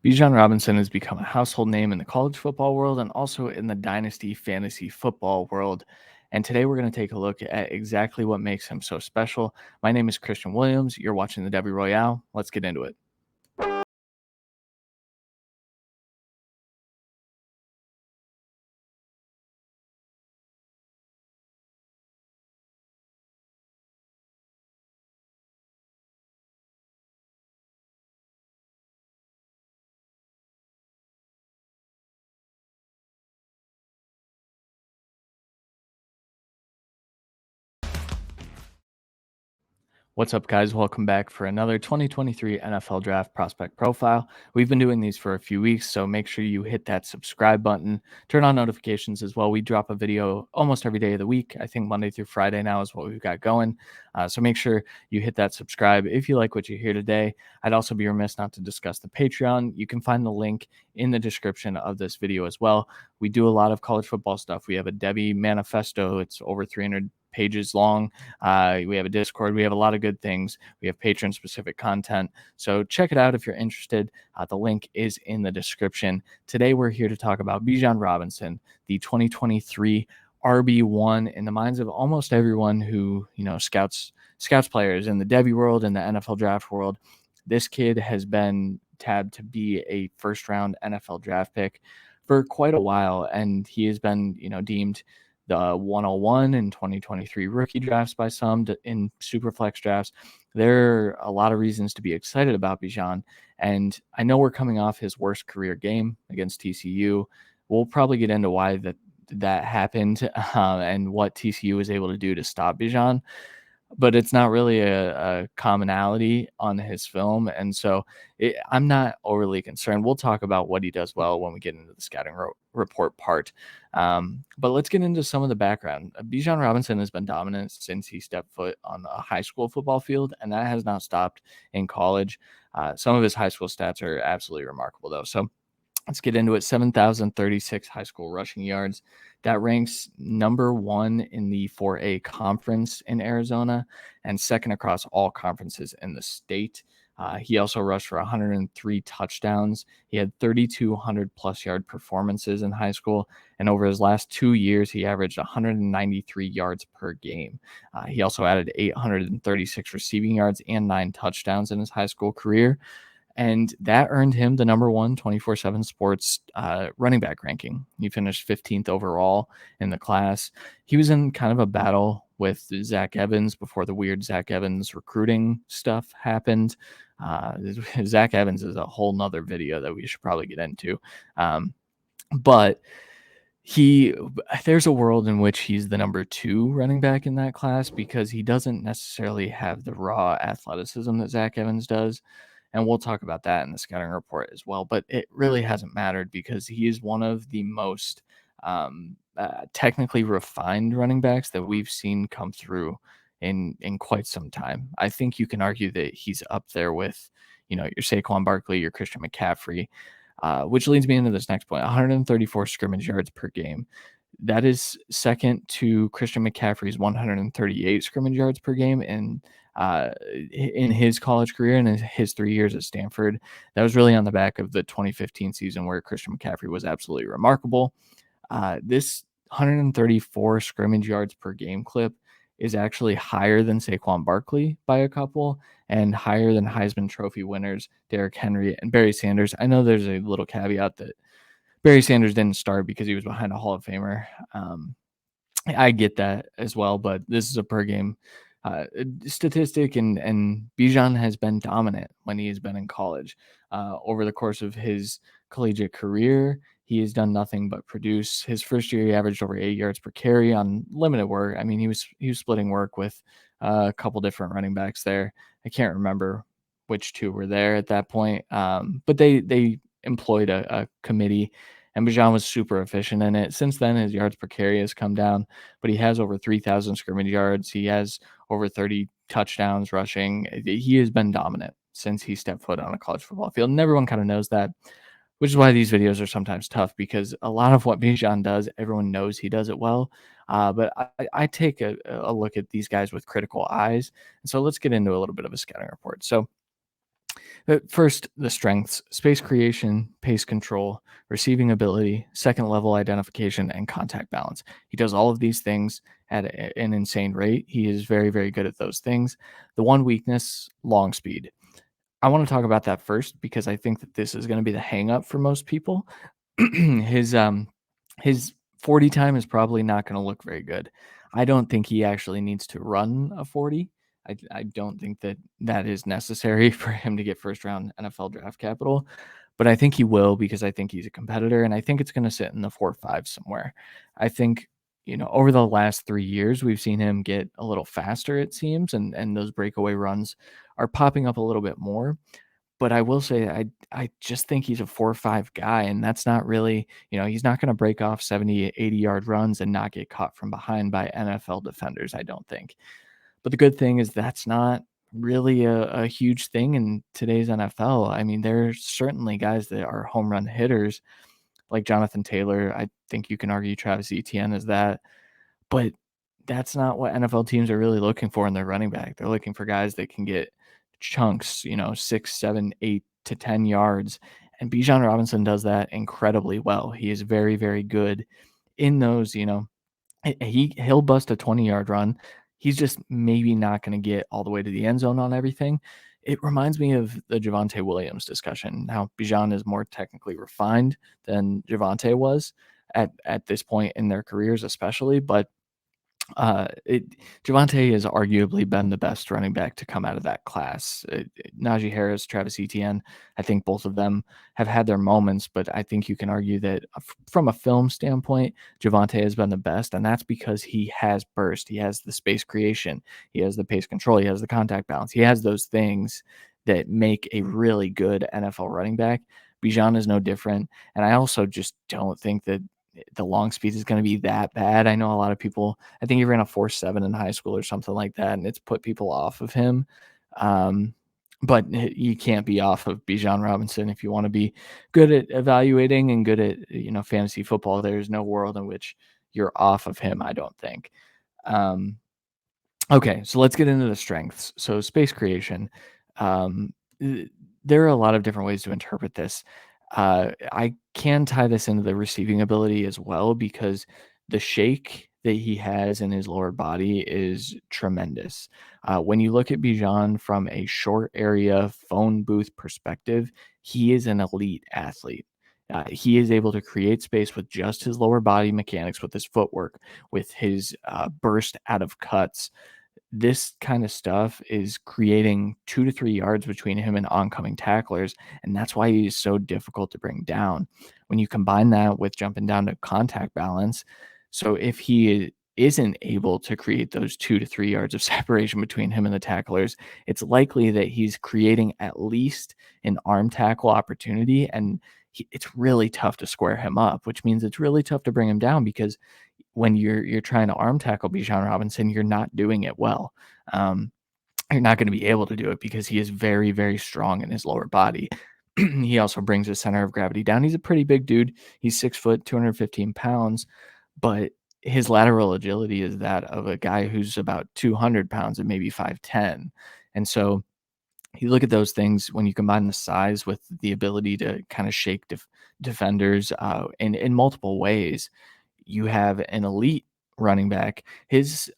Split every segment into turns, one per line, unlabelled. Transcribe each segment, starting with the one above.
Bijan Robinson has become a household name in the college football world and also in the dynasty fantasy football world. And today we're going to take a look at exactly what makes him so special. My name is Christian Williams. You're watching the Debbie Royale. Let's get into it. What's up, guys? Welcome back for another 2023 NFL Draft Prospect Profile. We've been doing these for a few weeks, so make sure you hit that subscribe button. Turn on notifications as well. We drop a video almost every day of the week. I think Monday through Friday now is what we've got going. So make sure you hit that subscribe if you like what you hear today. I'd also be remiss not to discuss the Patreon. You can find the link in the description of this video as well. We do a lot of college football stuff. We have a Debbie manifesto. It's over 300 pages long. We have a Discord. We have a lot of good things. We have patron specific content. So check it out if you're interested. The link is in the description. Today, we're here to talk about Bijan Robinson, the 2023 RB1 in the minds of almost everyone who, scouts players in the Debbie world and the NFL draft world. This kid has been tabbed to be a first round NFL draft pick for quite a while. And he has been, deemed the 101 in 2023 rookie drafts by some in Superflex drafts. There are a lot of reasons to be excited about Bijan. And I know we're coming off his worst career game against TCU. We'll probably get into why that happened and what TCU was able to do to stop Bijan. But it's not really a commonality on his film. And so I'm not overly concerned. We'll talk about what he does well when we get into the scouting report part. But let's get into some of the background. Bijan Robinson has been dominant since he stepped foot on a high school football field, and that has not stopped in college. Some of his high school stats are absolutely remarkable, though. So let's get into it. 7,036 high school rushing yards. That ranks number one in the 4A conference in Arizona and second across all conferences in the state. He also rushed for 103 touchdowns. He had 3,200 plus yard performances in high school. And over his last 2 years, he averaged 193 yards per game. He also added 836 receiving yards and 9 touchdowns in his high school career. And that earned him the number one 24/7 sports running back ranking. He finished 15th overall in the class. He was in kind of a battle with Zach Evans before the weird Zach Evans recruiting stuff happened. Zach Evans is a whole nother video that we should probably get into. But there's a world in which he's the number 2 running back in that class because he doesn't necessarily have the raw athleticism that Zach Evans does. And we'll talk about that in the scouting report as well. But it really hasn't mattered because he is one of the most technically refined running backs that we've seen come through in quite some time. I think you can argue that he's up there with, your Saquon Barkley, your Christian McCaffrey, which leads me into this next point. 134 scrimmage yards per game. That is second to Christian McCaffrey's 138 scrimmage yards per game in his college career and in his 3 years at Stanford. That was really on the back of the 2015 season where Christian McCaffrey was absolutely remarkable. This 134 scrimmage yards per game clip is actually higher than Saquon Barkley by a couple and higher than Heisman Trophy winners Derrick Henry and Barry Sanders. I know there's a little caveat that Barry Sanders didn't start because he was behind a Hall of Famer. I get that as well, but this is a per game statistic, and Bijan has been dominant when he has been in college. Over the course of his collegiate career, he has done nothing but produce. His first year, he averaged over 8 yards per carry on limited work. I mean, he was splitting work with a couple different running backs there. I can't remember which two were there at that point, but they employed a committee, and Bijan was super efficient in it. Since then, his yards per carry has come down, but he has over 3,000 scrimmage yards. He has over 30 touchdowns rushing. He has been dominant since he stepped foot on a college football field, and everyone kind of knows that, which is why these videos are sometimes tough because a lot of what Bijan does, everyone knows he does it well. But I take a look at these guys with critical eyes. And so let's get into a little bit of a scouting report. So First, the strengths: space creation, pace control, receiving ability, second level identification, and contact balance. He does all of these things at an insane rate. He is very, very good at those things. The one weakness: long speed. I want to talk about that first because I think that this is going to be the hang up for most people. his his 40 time is probably not going to look very good. I don't think he actually needs to run a 40. I don't think that that is necessary for him to get first round NFL draft capital, but I think he will because I think he's a competitor and I think it's going to sit in the 4 or 5 somewhere. I think, over the last 3 years, we've seen him get a little faster, it seems, and those breakaway runs are popping up a little bit more. But I will say I just think he's a 4 or 5 guy, and that's not really, he's not gonna break off 70, 80-yard runs and not get caught from behind by NFL defenders, I don't think. But the good thing is that's not really a huge thing in today's NFL. I mean, there's certainly guys that are home run hitters like Jonathan Taylor. I think you can argue Travis Etienne is that. But that's not what NFL teams are really looking for in their running back. They're looking for guys that can get chunks, 6, 7, 8 to 10 yards. And Bijan Robinson does that incredibly well. He is very, very good in those, he'll bust a 20-yard run. He's just maybe not going to get all the way to the end zone on everything. It reminds me of the Javonte Williams discussion. Now, Bijan is more technically refined than Javonte was at this point in their careers, especially, but it Javonte has arguably been the best running back to come out of that class. Najee Harris, Travis Etienne, I think both of them have had their moments, but I think you can argue that from a film standpoint, Javonte has been the best, and that's because he has burst. He has the space creation. He has the pace control. He has the contact balance. He has those things that make a really good NFL running back. Bijan is no different, and I also just don't think that the long speed is going to be that bad. I know a lot of people, I think he ran a 4.7 in high school or something like that, and it's put people off of him. Um, but you can't be off of Bijan Robinson if you want to be good at evaluating and good at, fantasy football. There's no world in which you're off of him, I don't think. Um, Okay, so let's get into the strengths. So space creation. Um, there are a lot of different ways to interpret this. I can tie this into the receiving ability as well because the shake that he has in his lower body is tremendous. When you look at Bijan from a short area phone booth perspective, he is an elite athlete. He is able to create space with just his lower body mechanics, with his footwork, with his burst out of cuts. This kind of stuff is creating 2 to 3 yards between him and oncoming tacklers, and that's why he's so difficult to bring down. When you combine that with jumping down to contact balance, so if he isn't able to create those 2 to 3 yards of separation between him and the tacklers, it's likely that he's creating at least an arm tackle opportunity, and it's really tough to square him up, which means it's really tough to bring him down because when you're trying to arm tackle Bijan Robinson, you're not doing it well. Um, you're not going to be able to do it because he is very, very strong in his lower body. He also brings his center of gravity down. He's a pretty big dude. He's 6 foot, 215 pounds, but his lateral agility is that of a guy who's about 200 pounds and maybe 5'10. And so you look at those things when you combine the size with the ability to kind of shake defenders in multiple ways. You have an elite running back. His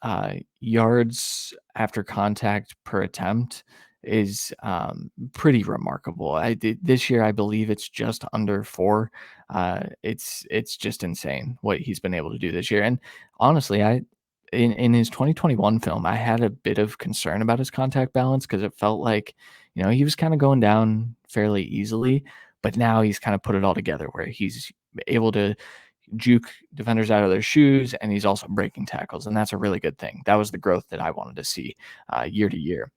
yards after contact per attempt is pretty remarkable. This year, I believe it's just under 4. It's just insane what he's been able to do this year. And honestly, in his 2021 film, I had a bit of concern about his contact balance because it felt like, he was kind of going down fairly easily, but now he's kind of put it all together where he's able to juke defenders out of their shoes and he's also breaking tackles. And that's a really good thing. That was the growth that I wanted to see year to year.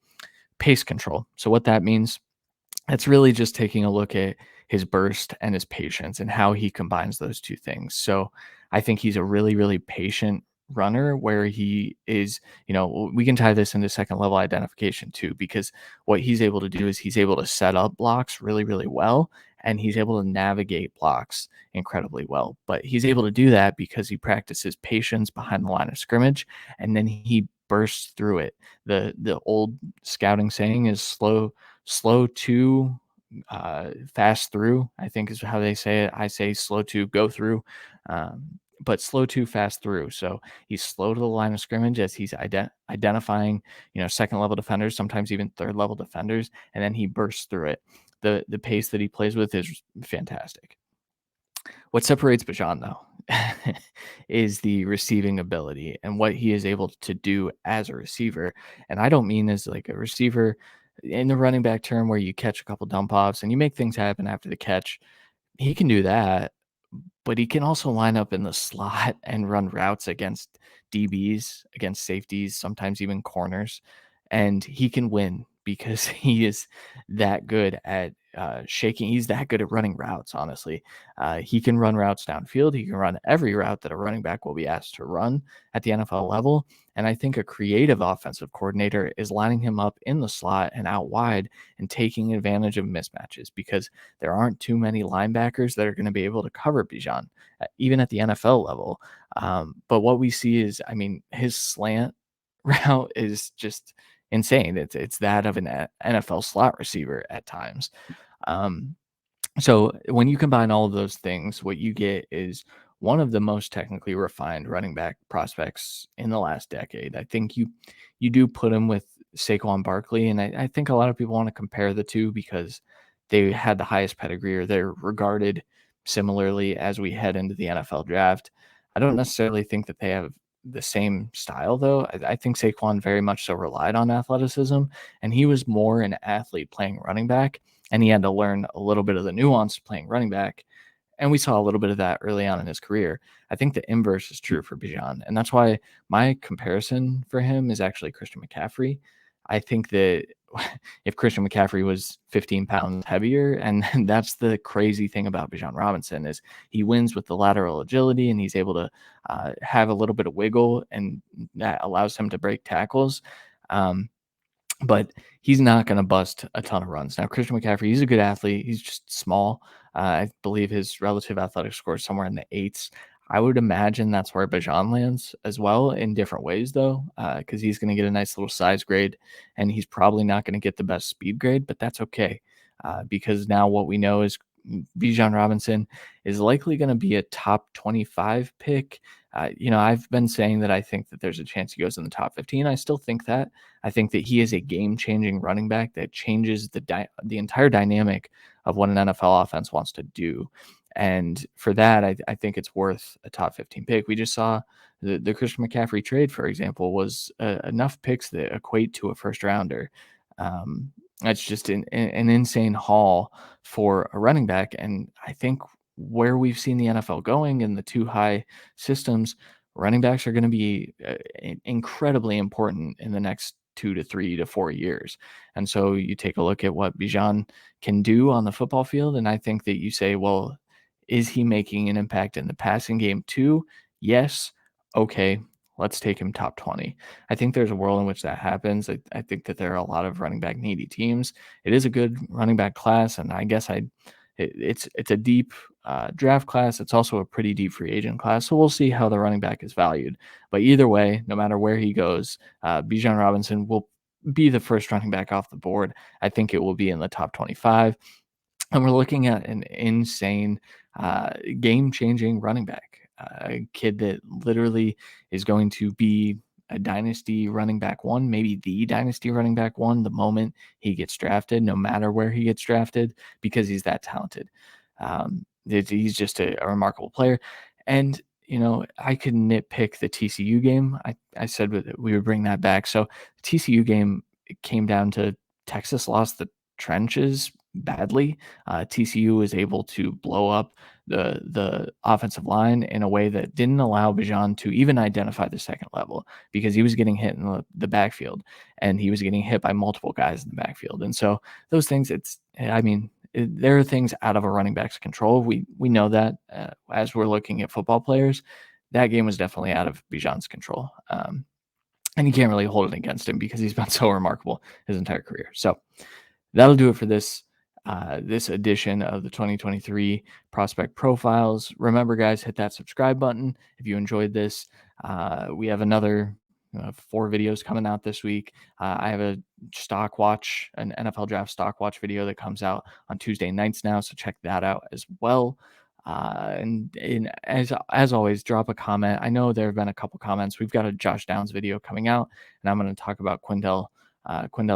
Pace control. So what that means, it's really just taking a look at his burst and his patience and how he combines those two things. So I think he's a really, really patient runner where he is, we can tie this into second level identification too, because what he's able to do is he's able to set up blocks really, really well. And he's able to navigate blocks incredibly well. But he's able to do that because he practices patience behind the line of scrimmage and then he bursts through it. The old scouting saying is slow to fast through, I think is how they say it. I say slow to go through, but slow to fast through. So he's slow to the line of scrimmage as he's identifying, second level defenders, sometimes even third level defenders, and then he bursts through it. The pace that he plays with is fantastic. What separates Bijan, though, is the receiving ability and what he is able to do as a receiver. And I don't mean as like a receiver in the running back term where you catch a couple dump offs and you make things happen after the catch. He can do that, but he can also line up in the slot and run routes against DBs, against safeties, sometimes even corners, and he can win because he is that good at shaking. He's that good at running routes, honestly. He can run routes downfield. He can run every route that a running back will be asked to run at the NFL level. And I think a creative offensive coordinator is lining him up in the slot and out wide and taking advantage of mismatches because there aren't too many linebackers that are going to be able to cover Bijan, even at the NFL level. But what we see is, I mean, his slant route is just insane. It's that of an NFL slot receiver at times. Um, so when you combine all of those things, what you get is one of the most technically refined running back prospects in the last decade. I think you do put him with Saquon Barkley, and I think a lot of people want to compare the two because they had the highest pedigree or they're regarded similarly as we head into the NFL draft. I don't necessarily think that they have the same style, though. I think Saquon very much so relied on athleticism, and he was more an athlete playing running back, and he had to learn a little bit of the nuance playing running back. And we saw a little bit of that early on in his career. I think the inverse is true for Bijan. And that's why my comparison for him is actually Christian McCaffrey. I think that if Christian McCaffrey was 15 pounds heavier, and that's the crazy thing about Bijan Robinson is he wins with the lateral agility and he's able to have a little bit of wiggle, and that allows him to break tackles. But he's not going to bust a ton of runs. Now, Christian McCaffrey, he's a good athlete. He's just small. I believe his relative athletic score is somewhere in the eights. I would imagine that's where Bijan lands as well in different ways, though, because he's going to get a nice little size grade, and he's probably not going to get the best speed grade, but that's okay because now what we know is Bijan Robinson is likely going to be a top 25 pick. I've been saying that I think that there's a chance he goes in the top 15. I still think that. I think that he is a game-changing running back that changes the entire dynamic of what an NFL offense wants to do. And for that, I think it's worth a top 15 pick. We just saw the Christian McCaffrey trade, for example, was enough picks that equate to a first rounder. That's just an insane haul for a running back. And I think where we've seen the NFL going in the two high systems, running backs are going to be incredibly important in the next 2 to 3 to 4 years. And so you take a look at what Bijan can do on the football field, and I think that you say, well, is he making an impact in the passing game too? Yes. Okay. Let's take him top 20. I think there's a world in which that happens. I think that there are a lot of running back needy teams. It is a good running back class, and I guess it's a deep draft class. It's also a pretty deep free agent class. So we'll see how the running back is valued. But either way, no matter where he goes, Bijan Robinson will be the first running back off the board. I think it will be in the top 25. And we're looking at an insane, game-changing running back, a kid that literally is going to be a dynasty running back one, maybe the dynasty running back one, the moment he gets drafted, no matter where he gets drafted, because he's that talented. He's just a remarkable player. And, I could nitpick the TCU game. I said we would bring that back. So the TCU game, it came down to Texas lost the trenches badly. TCU was able to blow up the offensive line in a way that didn't allow Bijan to even identify the second level because he was getting hit in the backfield and he was getting hit by multiple guys in the backfield. And so those things, there are things out of a running back's control. We know that as we're looking at football players, that game was definitely out of Bijan's control. And you can't really hold it against him because he's been so remarkable his entire career. So that'll do it for this edition of the 2023 prospect profiles. Remember, guys, hit that subscribe button if you enjoyed this. We have another 4 videos coming out this week. I have an NFL draft stock watch video that comes out on Tuesday nights now, so check that out as well. And as always, drop a comment. I know there have been a couple comments. We've got a Josh Downs video coming out, and I'm going to talk about Quindell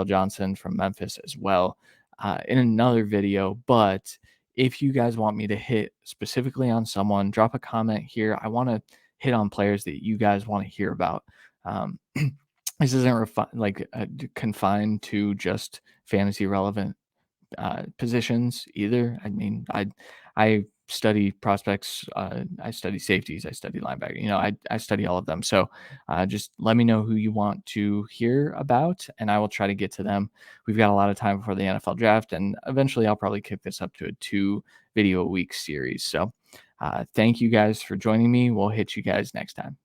Johnson from Memphis as well in another video. But if you guys want me to hit specifically on someone, drop a comment here. I want to hit on players that you guys want to hear about. This isn't confined to just fantasy relevant positions either. I mean, I study prospects, I study safeties, I study linebacker. I study all of them. So just let me know who you want to hear about, and I will try to get to them. We've got a lot of time before the NFL draft, and eventually I'll probably kick this up to a 2 video a week series. So thank you guys for joining me. We'll hit you guys next time.